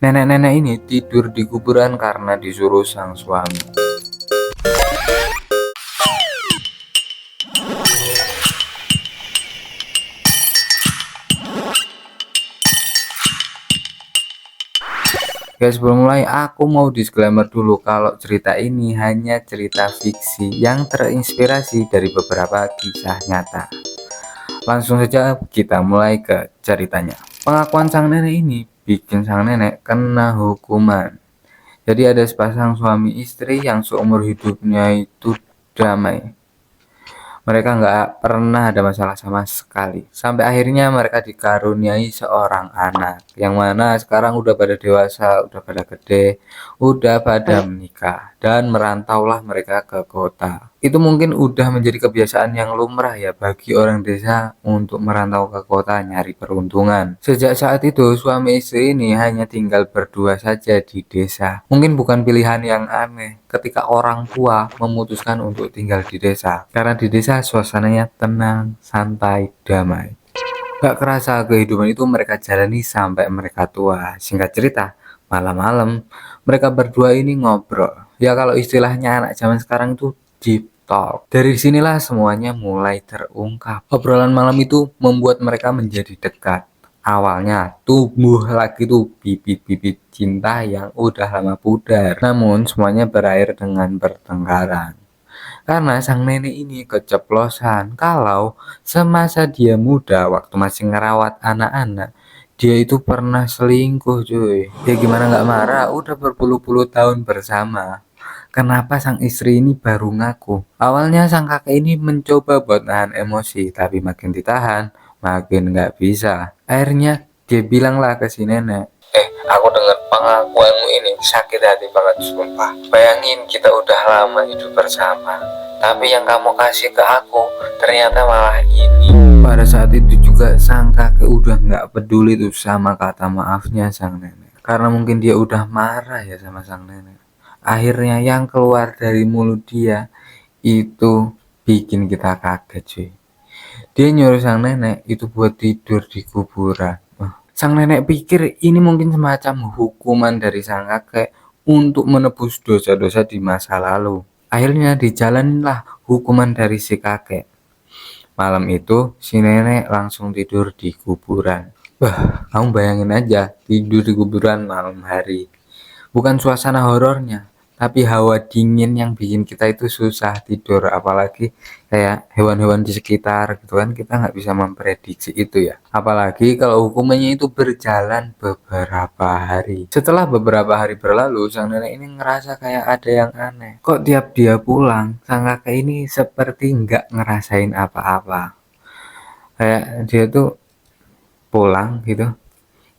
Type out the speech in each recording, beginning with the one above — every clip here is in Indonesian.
Nenek-nenek ini tidur di kuburan karena disuruh sang suami. Guys, sebelum mulai aku mau disclaimer dulu kalau cerita ini hanya cerita fiksi yang terinspirasi dari beberapa kisah nyata. Langsung saja kita mulai ke ceritanya. Pengakuan sang nenek ini bikin sang nenek kena hukuman. Jadi ada sepasang suami istri yang seumur hidupnya itu damai. Mereka nggak pernah ada masalah sama sekali. Sampai akhirnya mereka dikaruniai seorang anak. Yang mana sekarang udah pada dewasa, udah pada gede, udah pada menikah. Dan merantaulah mereka ke kota. Itu mungkin udah menjadi kebiasaan yang lumrah ya bagi orang desa untuk merantau ke kota nyari peruntungan. Sejak saat itu suami istri ini hanya tinggal berdua saja di desa. Mungkin bukan pilihan yang aneh ketika orang tua memutuskan untuk tinggal di desa. Karena di desa suasananya tenang, santai, damai. Gak kerasa kehidupan itu mereka jalani sampai mereka tua. Singkat cerita, malam-malam mereka berdua ini ngobrol. Ya kalau istilahnya anak zaman sekarang itu deep talk. Dari sinilah semuanya mulai terungkap. Obrolan malam itu membuat mereka menjadi dekat. Awalnya tumbuh lagi tuh bibit-bibit cinta yang udah lama pudar. Namun semuanya berakhir dengan pertengkaran. Karena sang nenek ini keceplosan kalau semasa dia muda waktu masih ngerawat anak-anak, dia itu pernah selingkuh cuy. Ya gimana nggak marah, udah berpuluh-puluh tahun bersama. Kenapa sang istri ini baru ngaku? Awalnya sang kakek ini mencoba buat nahan emosi, tapi makin ditahan, makin nggak bisa. Akhirnya dia bilanglah ke si nenek, aku dengar pengakuanmu ini sakit hati banget sumpah. Bayangin kita udah lama hidup bersama, tapi yang kamu kasih ke aku ternyata malah ini. Pada saat itu juga sang kakek udah nggak peduli tuh sama kata maafnya sang nenek. Karena mungkin dia udah marah ya sama sang nenek. Akhirnya yang keluar dari mulut dia itu bikin kita kaget cuy. Dia nyuruh sang nenek itu buat tidur di kuburan. Sang nenek pikir ini mungkin semacam hukuman dari sang kakek untuk menebus dosa-dosa di masa lalu. Akhirnya dijalaninlah hukuman dari si kakek. Malam itu si nenek langsung tidur di kuburan. Wah, kamu bayangin aja tidur di kuburan malam hari. Bukan suasana horornya, tapi hawa dingin yang bikin kita itu susah tidur. Apalagi kayak hewan-hewan di sekitar gitu kan, kita nggak bisa memprediksi itu ya. Apalagi kalau hukumannya itu berjalan beberapa hari. Setelah beberapa hari berlalu, sang nenek ini ngerasa kayak ada yang aneh. Kok tiap dia pulang, sang kakek ini seperti nggak ngerasain apa-apa. Kayak dia tuh pulang gitu.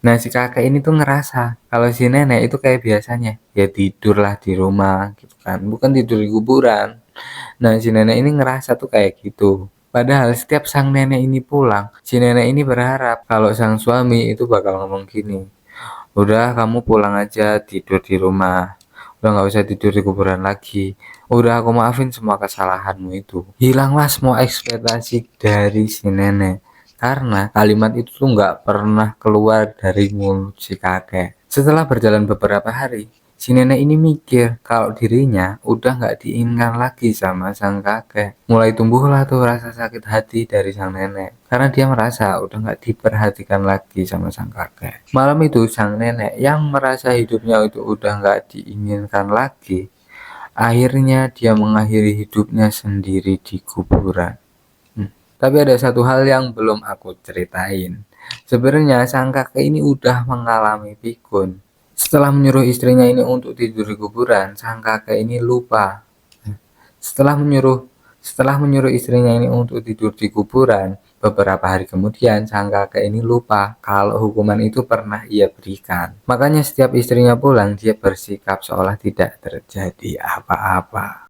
Nah si kakek ini tuh ngerasa kalau si nenek itu kayak biasanya ya tidurlah di rumah gitu kan, bukan tidur di kuburan. Nah si nenek ini ngerasa tuh kayak gitu. Padahal setiap sang nenek ini pulang, si nenek ini berharap kalau sang suami itu bakal ngomong gini, udah kamu pulang aja tidur di rumah, udah nggak usah tidur di kuburan lagi, udah aku maafin semua kesalahanmu itu. Hilanglah semua ekspektasi dari si nenek. Karena kalimat itu tuh nggak pernah keluar dari mulut si kakek. Setelah berjalan beberapa hari, si nenek ini mikir kalau dirinya udah nggak diinginkan lagi sama sang kakek. Mulai tumbuhlah tuh rasa sakit hati dari sang nenek. Karena dia merasa udah nggak diperhatikan lagi sama sang kakek. Malam itu sang nenek yang merasa hidupnya itu udah nggak diinginkan lagi, akhirnya dia mengakhiri hidupnya sendiri di kuburan. Tapi ada satu hal yang belum aku ceritain. Sebenarnya sang kakek ini udah mengalami pikun. Setelah menyuruh istrinya ini untuk tidur di kuburan, sang kakek ini lupa. Setelah menyuruh istrinya ini untuk tidur di kuburan, beberapa hari kemudian sang kakek ini lupa kalau hukuman itu pernah ia berikan. Makanya setiap istrinya pulang, dia bersikap seolah tidak terjadi apa-apa.